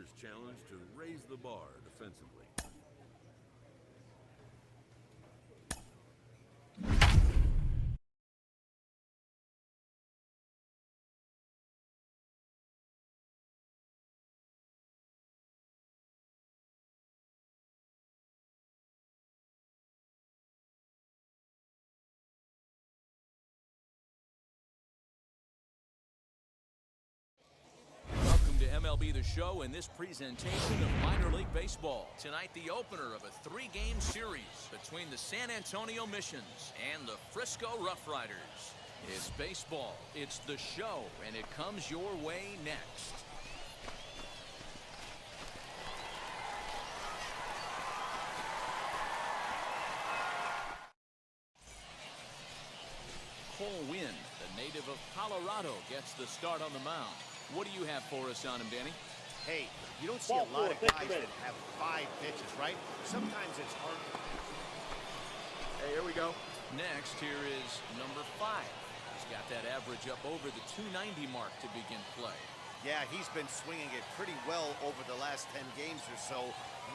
is challenged to raise the bar defensively. MLB The Show in this presentation of minor league baseball. Tonight, the opener of a three-game series between the San Antonio Missions and the Frisco Rough Riders. It's baseball, it's the show, and it comes your way next. Cole Winn, the native of Colorado, gets the start on the mound. What do you have for us on him, Danny? Hey, you don't see a lot of guys that have 5 pitches, right? Sometimes it's hard. Hey, here we go. Next, here is number 5. He's got that average up over the 290 mark to begin play. Yeah, he's been swinging it pretty well over the last 10 games or so.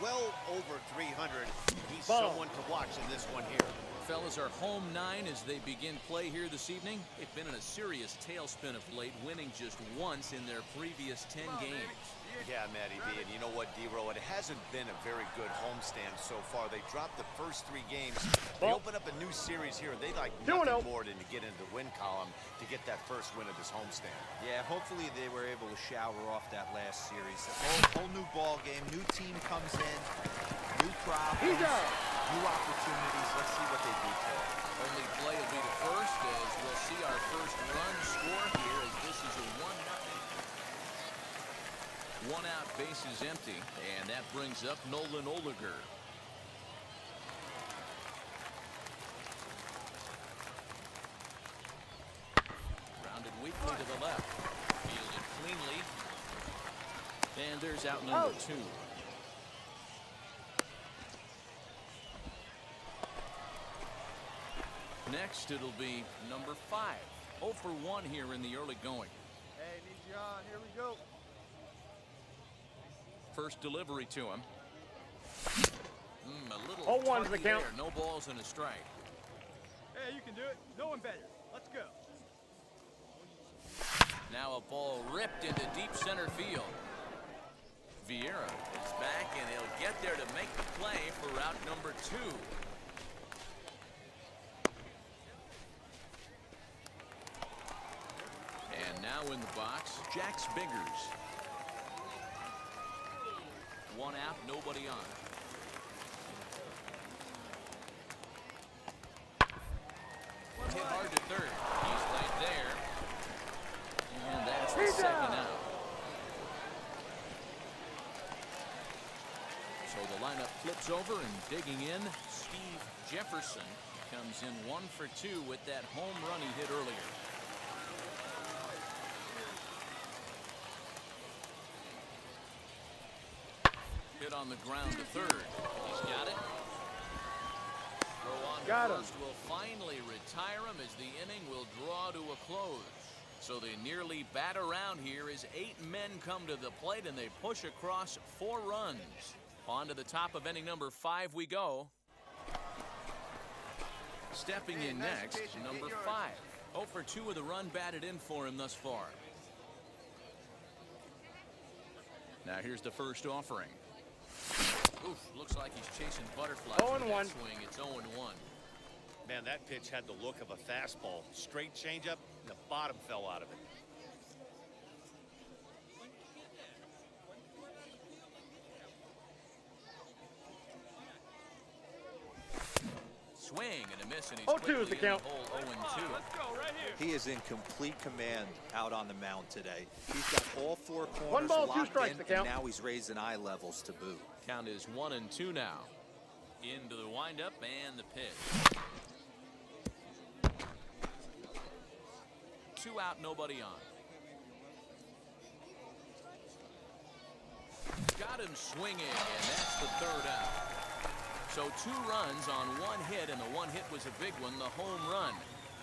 Well over 300. He's someone to watch in this one here. Fellas are home 9 as they begin play here this evening. They've been in a serious tailspin of late, winning just once in their previous 10 games. Yeah, Matty B, and you know what, D-Row? It hasn't been a very good homestand so far. They dropped the first 3 games. They open up a new series here. They like nothing more than to get into the win column to get that first win of this homestand. Yeah, hopefully they were able to shower off that last series. Whole new ball game, new team comes in, new problems, new opportunities. Let's see what they do today. Only play will be the first as we'll see our first run score here as this is a 1-0. 1 out, bases empty, and that brings up Nolan Oliger. Grounded weakly to the left. Fielded cleanly. And there's out number 2. Next, it'll be number 5. 0 for 1 here in the early going. Hey, need you on. Here we go. First delivery to him. A little 0-1 to the count. There. No balls and a strike. Hey, you can do it. No one better. Let's go. Now a ball ripped into deep center field. Vieira is back, and he'll get there to make the play for route number 2. And now in the box, Jax Biggers. 1 out, nobody on. Hit hard to third. He's right there. And that's the second out. So the lineup flips over, and digging in, Steve Jefferson comes in 1 for 2 with that home run he hit earlier. Hit on the ground to third. He's got it. Throw on to first will finally retire him as the inning will draw to a close. So they nearly bat around here as 8 men come to the plate, and they push across 4 runs. On to the top of inning number 5 we go. Stepping in next, number 5. 0 for 2 with a run batted in for him thus far. Now here's the first offering. Oof, looks like he's chasing butterflies. 0-1. Swing. It's 0-1. Man, that pitch had the look of a fastball. Straight changeup, and the bottom fell out of it. Swing and a miss, and he's 0-2 is the count. 0-2. He is in complete command out on the mound today. He's got all 4 corners 1 ball, 2 locked strikes in, the count. and now he's raising eye levels to boot. Count is 1-2 now. Into the windup and the pitch. 2 out, nobody on. Got him swinging, and that's the 3rd out. So 2 runs on 1 hit, and the 1 hit was a big one, the home run.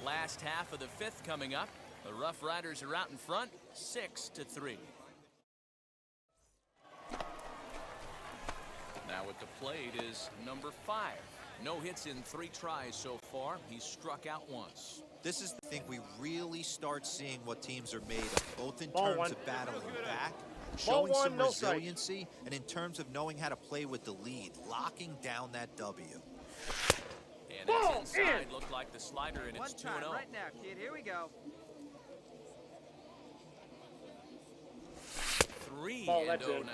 Last half of the 5th coming up. The Rough Riders are out in front, 6-3. at the plate is number 5. No hits in 3 tries so far. He's struck out once. This is, I think, we really start seeing what teams are made of, both in terms of battling back, showing some resiliency, and in terms of knowing how to play with the lead, locking down that W. And it's inside. Looked like the slider, and it's 2-0. Right now, kid. Here we go. 3-0 now.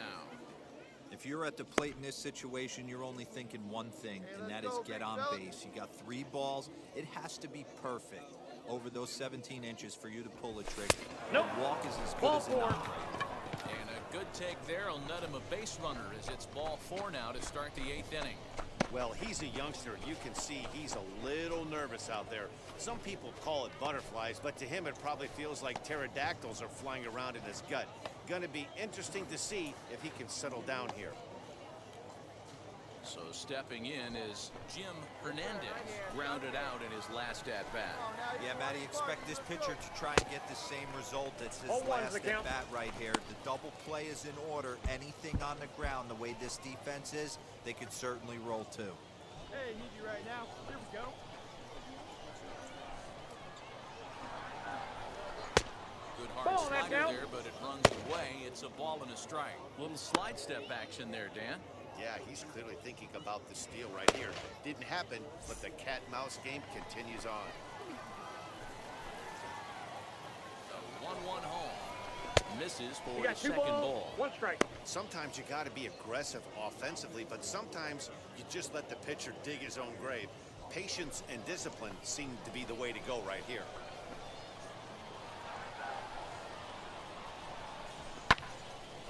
If you're at the plate in this situation, you're only thinking one thing, and that is get on base. You got 3 balls. It has to be perfect over those 17 inches for you to pull a trigger. Nope. A walk is as good as a knock. And a good take there will net him a base runner as it's ball 4 now to start the 8th inning. Well, he's a youngster. You can see he's a little nervous out there. Some people call it butterflies, but to him it probably feels like pterodactyls are flying around in his gut. Going to be interesting to see if he can settle down here. So stepping in is Jim Hernandez, grounded out in his last at-bat. Yeah, Matty, expect this pitcher to try and get the same result as his last at-bat right here. The double play is in order. Anything on the ground, the way this defense is, they could certainly roll too. Hey, need you right now. Here we go. Good hard slider there, but it runs away. It's a ball and a strike. Little slide step action there, Dan. Yeah, he's clearly thinking about the steal right here. Didn't happen, but the cat-mouse game continues on. The 1-1 home. Misses for his second ball. 1 strike. Sometimes you got to be aggressive offensively, but sometimes you just let the pitcher dig his own grave. Patience and discipline seem to be the way to go right here.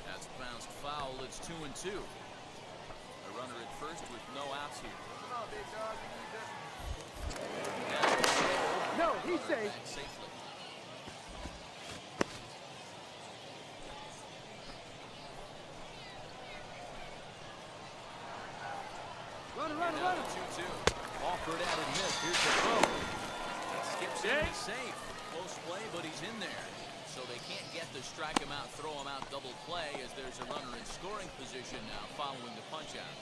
That's bounced foul. It's 2-2. A runner at first with no outs here. Come on, big dog. No, he's safe. Safely. Run. 2-2. Offered at and missed. Here's the throw. He skips in. He's safe. Close play, but he's in there. So they can't get the strike him out, throw him out double play as there's a runner in scoring position now following the punch out.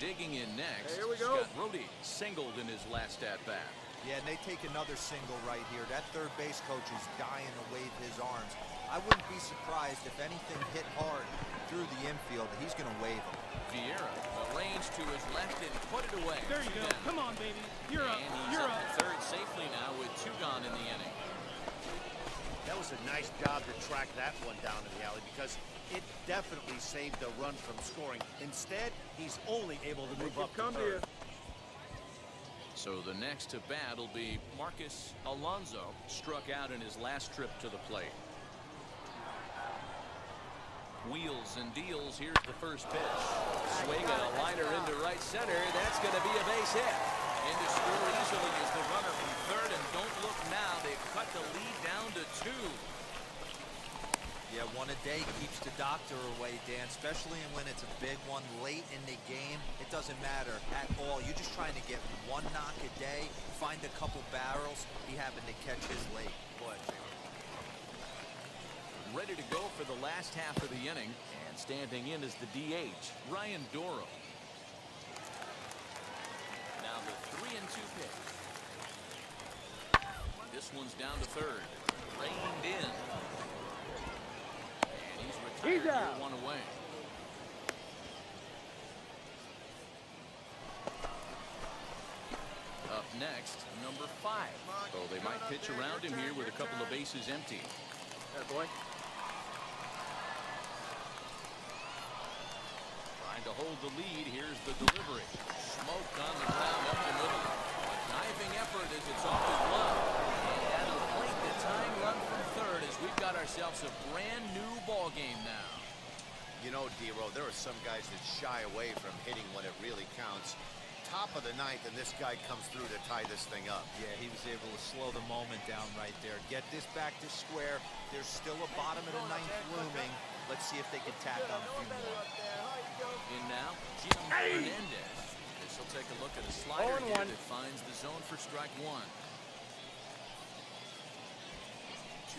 Digging in next, here we go. Scott Rhodey singled in his last at-bat. Yeah, and they take another single right here. That third base coach is dying to wave his arms. I wouldn't be surprised if anything hit hard through the infield. He's going to wave them. Vieira arranged to his left and put it away. There you go. Come on, baby. You're up. And he's up at third safely now with 2 gone in the inning. That was a nice job to track that one down in the alley because it definitely saved the run from scoring. Instead, he's only able to move up to third. So the next to bat will be Marcus Alonso, struck out in his last trip to the plate. Wheels and deals. Here's the first pitch. Swing and a liner into right center. That's going to be a base hit. And to score easily is the runner from third. And don't look now. They've cut the lead down to 2. Yeah, one a day keeps the doctor away, Dan, especially when it's a big one late in the game. It doesn't matter at all. You're just trying to get 1 knock a day, find a couple barrels. He happened to catch his late. Boy. Ready to go for the last half of the inning. And standing in is the DH, Ryan Doro. Now the 3-2 pitch. This one's down to third. Reined in. He's out. 1 away. Up next, number 5. So they might pitch around him here with a couple of bases empty. There, boy. Trying to hold the lead. Here's the delivery. Smoked on the ground up the middle. A diving effort as it's off his glove. And that'll plate the tying run from third as we've got ourselves a brand new ball game now. You know, D-Row, there are some guys that shy away from hitting when it really counts. Top of the 9th, and this guy comes through to tie this thing up. Yeah, he was able to slow the moment down right there. Get this back to square. There's still a bottom of the 9th looming. Let's see if they can tack on a few more. In now, Jim Hernandez. This will take a look at a slider here that finds the zone for strike 1.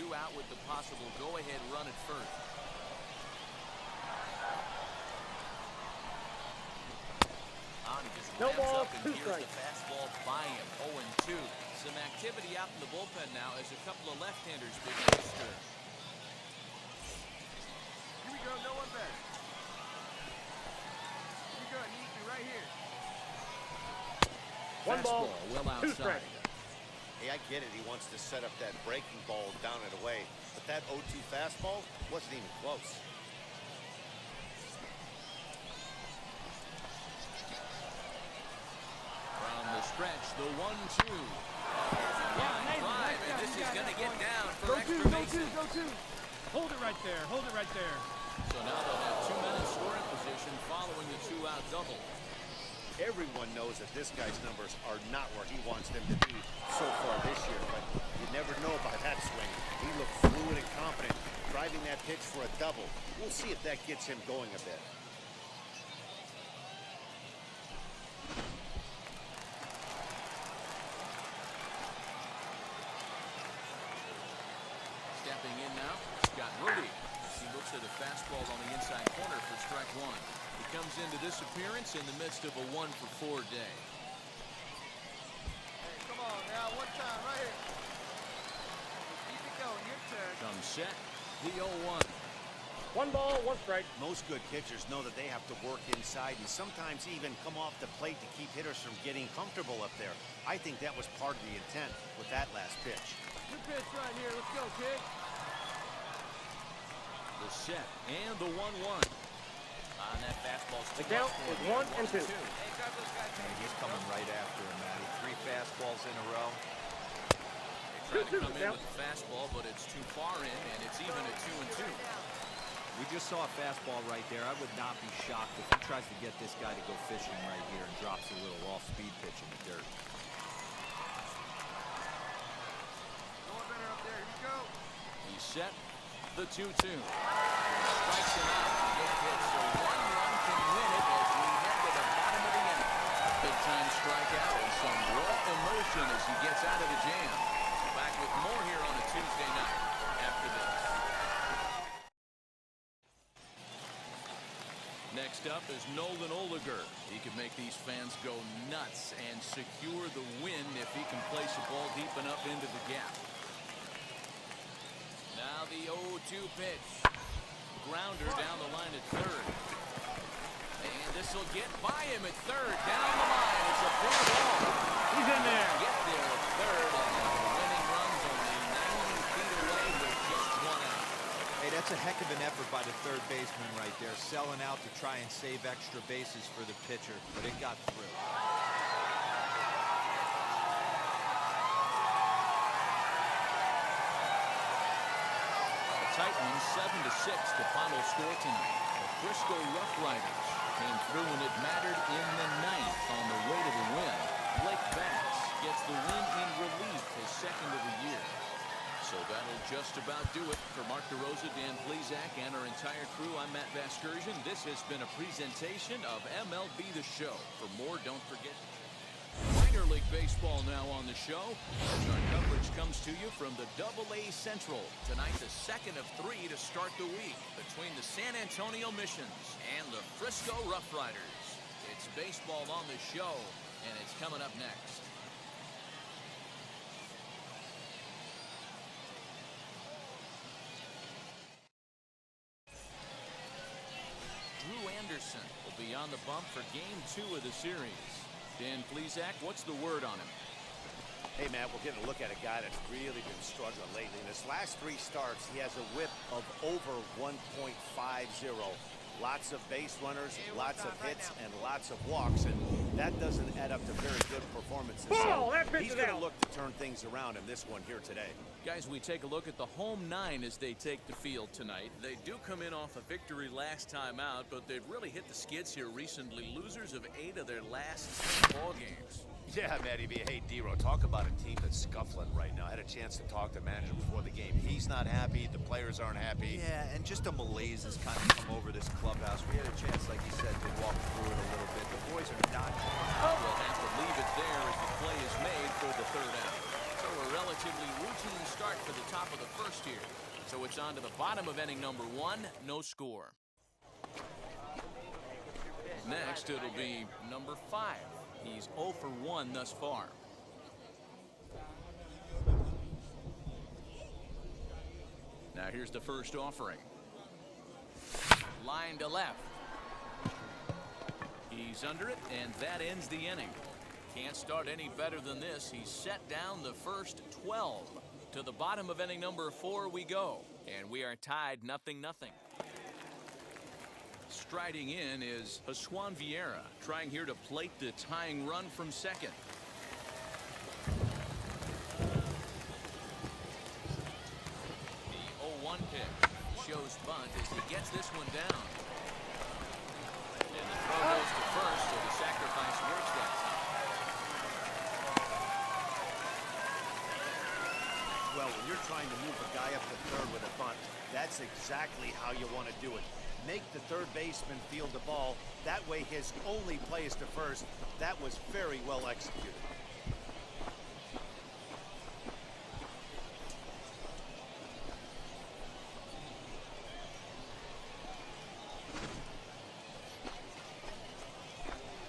2 out with the possible go-ahead run at first. No ball, up, and here's the fastball by him. 0-2. Some activity out in the bullpen now as a couple of left-handers begin to stir. Here we go, no one better. Here we go, it needs me right here. One ball, well outside. Hey, I get it. He wants to set up that breaking ball down and away, but that 0-2 fastball wasn't even close. From the stretch, the 1-2. Line drive, and this is going to get down for extra bases. Go two. Hold it right there. Hold it right there. So now they'll have 2 men in scoring position following the 2-out double. Everyone knows that this guy's numbers are not where he wants them to be so far this year, but you never know by that swing. He looked fluid and confident, driving that pitch for a double. We'll see if that gets him going a bit. Stepping in now, Scott Rudy. He looks at a fastball on the inside corner for strike one. He comes into this appearance in the midst of a 1-for-4 day. Hey, come on now, one time right here. Keep it going, your turn. Comes set, the 0-1. One ball, one strike. Most good pitchers know that they have to work inside and sometimes even come off the plate to keep hitters from getting comfortable up there. I think that was part of the intent with that last pitch. Good pitch right here. Let's go, kid. The set and the 1-1. On that fastball. The count is 1-2. And he's coming right after him, Matty. 3 fastballs in a row. They try to come in with the fastball, but it's too far in, and it's even at 2-2. We just saw a fastball right there. I would not be shocked if he tries to get this guy to go fishing right here and drops a little off-speed pitch in the dirt. Going better up there. Here we go. He's set, the 2-2. Strikes him out. Good pitch, so 1 run can win it as we head to the bottom of the inning. Big-time strikeout and some raw emotion as he gets out of the jam. Back with more here on a Tuesday night after this. Next up is Nolan Oliger. He can make these fans go nuts and secure the win if he can place a ball deep enough into the gap. Now the 0-2 pitch. Grounder down the line at third. And this will get by him at third. Down the line. It's a fair ball. He's in there. Get there at third. And the winning run's only 90 feet away with just 1 out. Hey, that's a heck of an effort by the third baseman right there, selling out to try and save extra bases for the pitcher, but it got through. Tight one, 7-6, the final score tonight. The Frisco Rough Riders came through when it mattered in the 9th on the way to the win. Blake Bass gets the win in relief, his second of the year. So that'll just about do it. For Mark DeRosa, Dan Plesac, and our entire crew, I'm Matt Vasgersian. This has been a presentation of MLB The Show. For more, don't forget Minor League Baseball now on the show. As our coverage comes to you from the AA Central. Tonight, the second of 3 to start the week between the San Antonio Missions and the Frisco Rough Riders. It's baseball on the show, and it's coming up next. Drew Anderson will be on the bump for Game 2 of the series. Dan Plesac, what's the word on him? Hey, Matt, we're getting a look at a guy that's really been struggling lately. In his last 3 starts, he has a whip of over 1.50. Lots of base runners, lots of hits, and lots of walks, and that doesn't add up to very good performances. So he's going to look to turn things around in this one here today. Guys, we take a look at the home 9 as they take the field tonight. They do come in off a victory last time out, but they've really hit the skids here recently. Losers of 8 of their last 10 ball games. Yeah, Matty B. Hey, D-Ro, talk about a team that's scuffling right now. I had a chance to talk to the manager before the game. He's not happy. The players aren't happy. Yeah, and just a malaise has kind of come over this clubhouse. We had a chance, like you said, to walk through it a little bit. The boys are not. We'll have to leave it there as the play is made for the 3rd out. So a relatively routine start for the top of the 1st here. So it's on to the bottom of inning number 1, no score. Next, it'll be number 5. He's 0 for 1 thus far. Now here's the first offering. Line to left. He's under it, and that ends the inning. Can't start any better than this. He's set down the first 12. To the bottom of inning number 4 we go, and we are tied 0-0. Striding in is Juan Vieira, trying here to plate the tying run from second. The 0-1 pitch shows bunt as he gets this one down. And the throw goes to first, so the sacrifice works that time. Well, when you're trying to move a guy up to third with a bunt, that's exactly how you want to do it. Make the third baseman field the ball. That way his only play is to first. That was very well executed.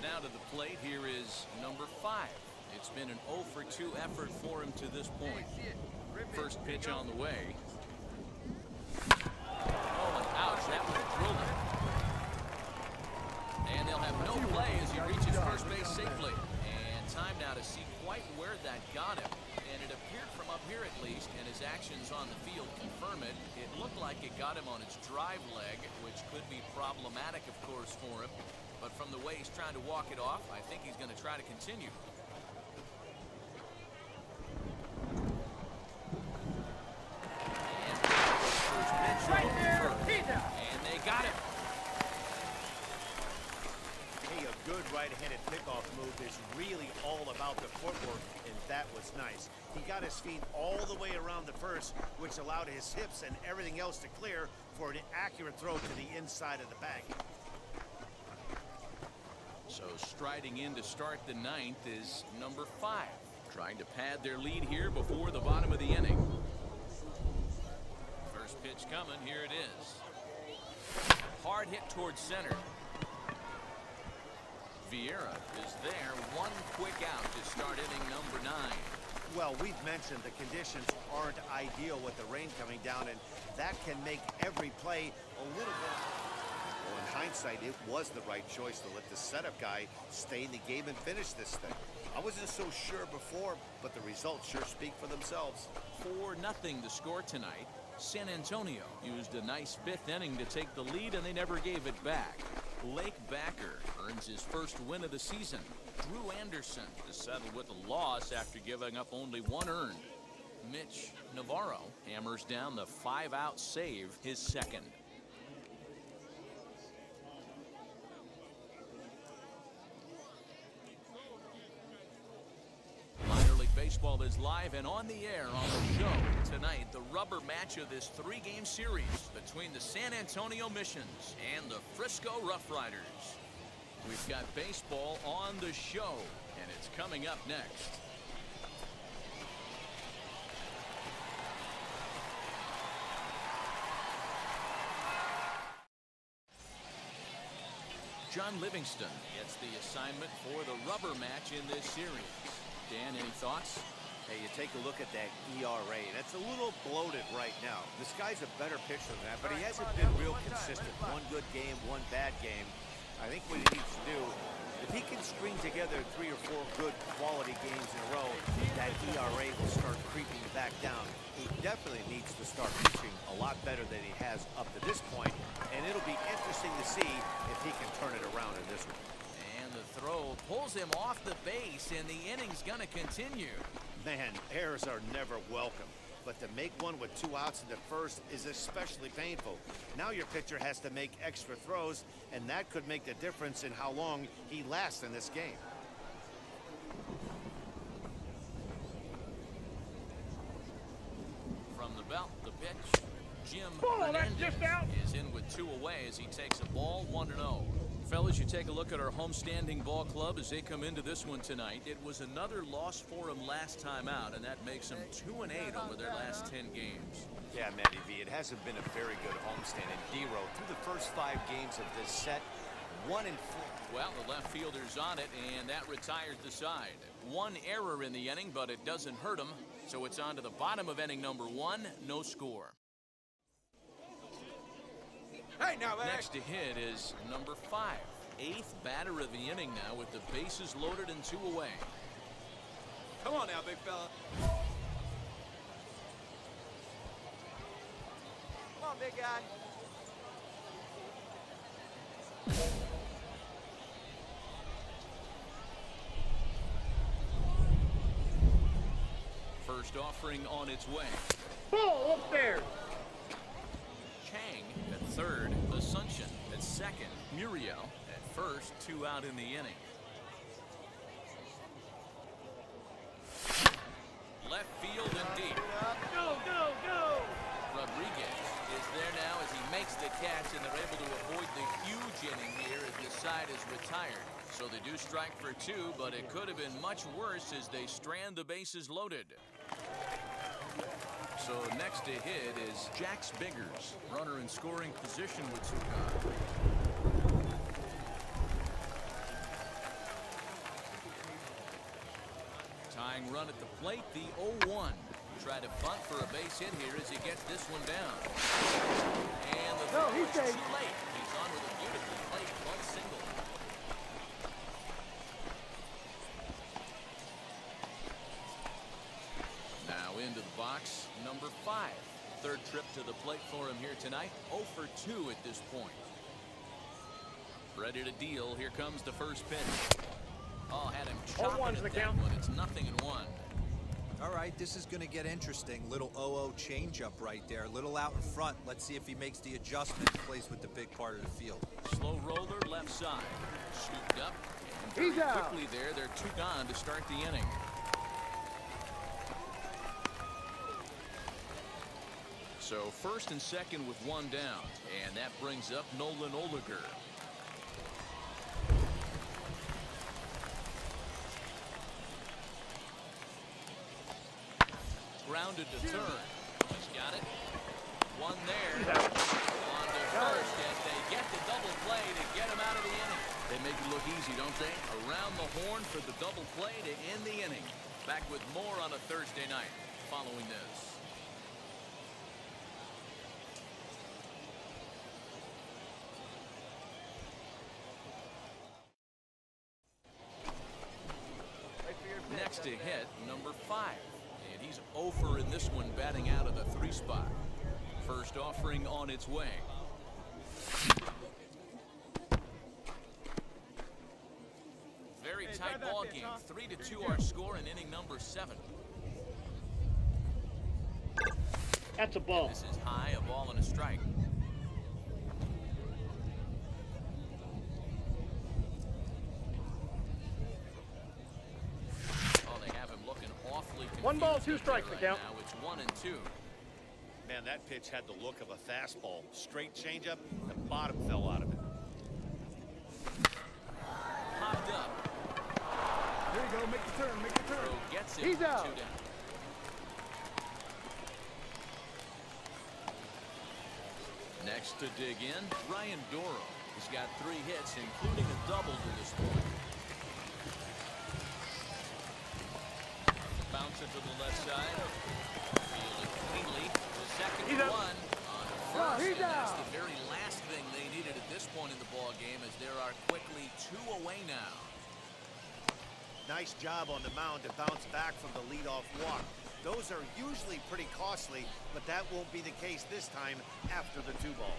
Now to the plate, here is number 5. It's been an 0 for 2 effort for him to this point. First pitch on the way. Oh, and ouch, that one drilled him. And they'll have no play as he reaches first base safely. And time now to see quite where that got him. And it appeared from up here at least, and his actions on the field confirm it. It looked like it got him on his drive leg, which could be problematic, of course, for him. But from the way he's trying to walk it off, I think he's going to try to continue. And they got it. Hey, a good right-handed pickoff move is really all about the footwork, and that was nice. He got his feet all the way around the first, which allowed his hips and everything else to clear for an accurate throw to the inside of the bag. So striding in to start the 9th is number 5. Trying to pad their lead here before the bottom of the inning. First pitch coming, here it is. Hard hit towards center. Vieira is there, one quick out to start inning number 9. Well, we've mentioned the conditions aren't ideal with the rain coming down, and that can make every play a little bit. Well, in hindsight, it was the right choice to let the setup guy stay in the game and finish this thing. I wasn't so sure before, but the results sure speak for themselves. 4-0 the score tonight. San Antonio used a nice 5th inning to take the lead, and they never gave it back. Blake Backer earns his first win of the season. Drew Anderson is settled with a loss after giving up only 1 earned. Mitch Navarro hammers down the 5-out save, his second. Baseball is live and on the air on the show tonight. The rubber match of this 3-game series between the San Antonio Missions and the Frisco Rough Riders. We've got baseball on the show, and it's coming up next. John Livingston gets the assignment for the rubber match in this series. Dan, any thoughts? Hey, you take a look at that ERA. That's a little bloated right now. This guy's a better pitcher than that, but he hasn't been real consistent. One good game, one bad game. I think what he needs to do, if he can string together 3 or 4 good quality games in a row, that ERA will start creeping back down. He definitely needs to start pitching a lot better than he has up to this point, and it'll be interesting to see if he can turn it around in this one. The throw pulls him off the base, and the inning's gonna continue. Man, errors are never welcome, but to make one with 2 outs in the first is especially painful. Now your pitcher has to make extra throws, and that could make the difference in how long he lasts in this game. From the belt, the pitch. Jim Hernandez is in with 2 away as he takes a ball 1-0. Fellas, you take a look at our homestanding ball club as they come into this one tonight. It was another loss for them last time out, and that makes them 2-8 over their last 10 games. Yeah, Matty V, it hasn't been a very good homestand. And D-Row, through the first 5 games of this set, 1-4 Well, the left fielder's on it, and that retires the side. One error in the inning, but it doesn't hurt him. So it's on to the bottom of inning number 1, no score. Hey, now, man. Next to hit is number 5. 8th batter of the inning now with the bases loaded and 2 away. Come on now, big fella. Come on, big guy. First offering on its way. Ball upstairs. Chang at third. Asuncion at second. Muriel at first. 2 out in the inning. Left field and deep. Go, go, go. Rodriguez is there now as he makes the catch, and they're able to avoid the huge inning here as the side is retired. So they do strike for 2, but it could have been much worse as they strand the bases loaded. So next to hit is Jax Biggers, runner in scoring position with Sukan. Tying run at the plate, the 0-1. Try to bunt for a base hit here as he gets this one down. And the throw is too late. He's on with a beautifully played bunt single. Now into the box, number 5. Third trip to the plate for him here tonight. 0 for 2 at this point. Ready to deal. Here comes the first pitch. Oh, had him chopping at that one. It's 0-1. All right, this is going to get interesting. Little 0-0 changeup right there. Little out in front. Let's see if he makes the adjustment and plays with the big part of the field. Slow roller left side. Scooped up. And very quickly there, they're 2 gone to start the inning. So first and second with 1 down. And that brings up Nolan Oliger. Grounded to third. He's got it. 1 there. On to first, and they get the double play to get him out of the inning. They make it look easy, don't they? Around the horn for the double play to end the inning. Back with more on a Thursday night following this. Next to hit, number 5. And he's 0 for in this one, batting out of the 3 spot. First offering on its way. Very tight ball game. 3-2 our score in inning number 7. That's a ball. This is high, a ball and a strike. One ball, 2 strikes, the count. Now it's 1 and 2. Man, that pitch had the look of a fastball. Straight changeup, the bottom fell out of it. Popped up. There you go, make the turn, make the turn. Throw gets it. He's out. 2 down. Next to dig in, Ryan Doro. He's got 3 hits, including a double to this point. Bounce it to the left side. Fielded cleanly. The second one on first. And that's the very last thing they needed at this point in the ball game, as there are quickly 2 away now. Nice job on the mound to bounce back from the leadoff walk. Those are usually pretty costly, but that won't be the case this time after the 2 ball.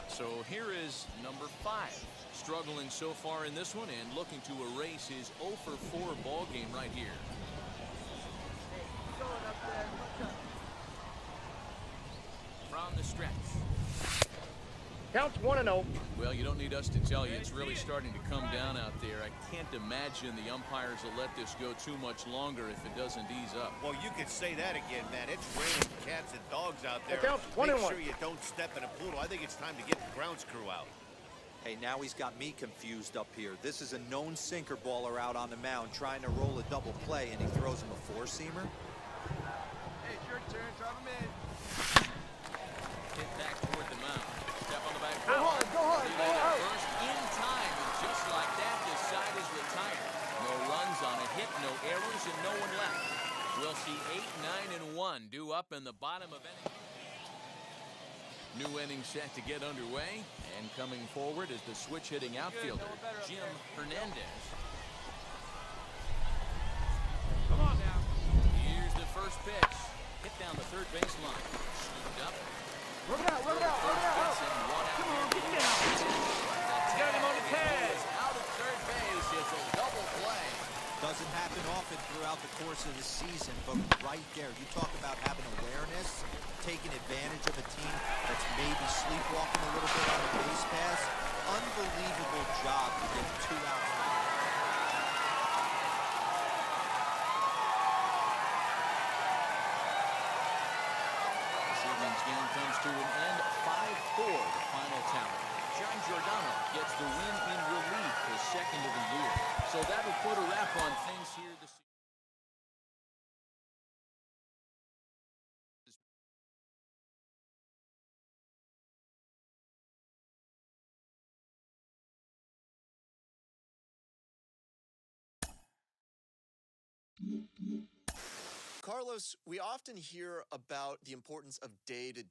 So here is number 5, struggling so far in this one and looking to erase his 0 for 4 ball game right here. From the stretch. Counts 1-0. Well, you don't need us to tell you, it's really starting to come down out there. I can't imagine the umpires will let this go too much longer if it doesn't ease up. Well, you could say that again, man. It's raining cats and dogs out there. Counts 1-1. Make sure you don't step in a poodle. I think it's time to get the grounds crew out. Hey, now he's got me confused up here. This is a known sinker baller out on the mound trying to roll a double play, and he throws him a 4-seamer? Hey, it's your turn. Drive him in. Hit back toward the mound. Step on the back. Go hard, go hard, He go made it hard. first in time, and just like that, the side is retired. No runs on a hit, no errors, and no one left. We'll see 8, 9, and 1 due up in the bottom of inning. New inning set to get underway, and coming forward is the switch-hitting outfielder, Jim Hernandez. Come on now. Here's the first pitch. Hit down the third baseline. Scooped up. Work it out, work it out, work it out. Come on, get down. Got him on the tag. Out at third base. It's a double play. Doesn't happen often throughout the course of the season, but right there, you talk about having awareness, taking advantage of a team that's maybe sleepwalking a little bit on the base pass. Unbelievable job to get 2 outs. This evening's game comes to an end. 5-4, the final tally. John Giordano gets the win in relief, his second of the year. So that'll put a wrap on things here this season. Carlos, we often hear about the importance of day-to-day